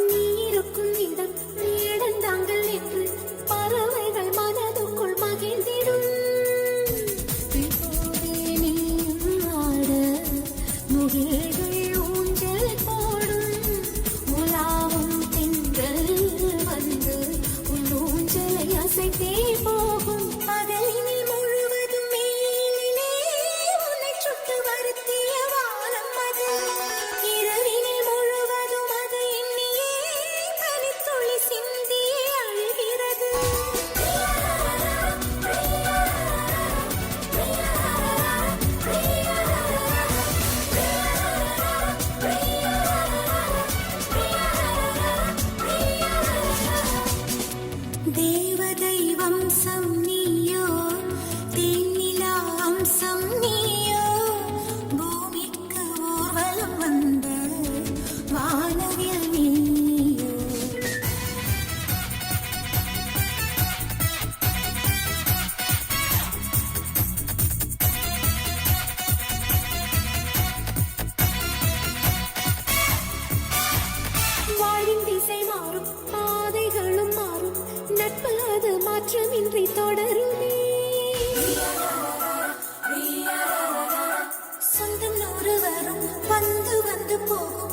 நீருக்கும் இடம் வேடந்தாங்கள் என்று பறவைகள் மனதுக்குள் மகிழ்ந்திடும். இப்போதே நீயும் ஆட முகில்கள் ஊஞ்சல் போடும். உலாவும் திங்கள் வந்து உன் ஊஞ்சலை அசைத்தே போகும். பகலினில் முழுவதும் மேலிலே உன்னை சுட்டு வருத்திய வானம் அது. இரவினில் முழுவதும் அது எண்ணியே பனித்துளி சிந்தியே அழுகிறது. தேவதை வம்சம் நீயோ, தேனிலா அம்சம் நீயோ, பூமிக்கு ஊர்வலம் வந்த வானவில் நீயோ. வாழின் திசை மாறும், பாதைகளும் மாறும், நட்பு அது மாற்றமின்றி தொடருமே. சொந்தம் நூறு வரும், வந்து வந்து போகும்.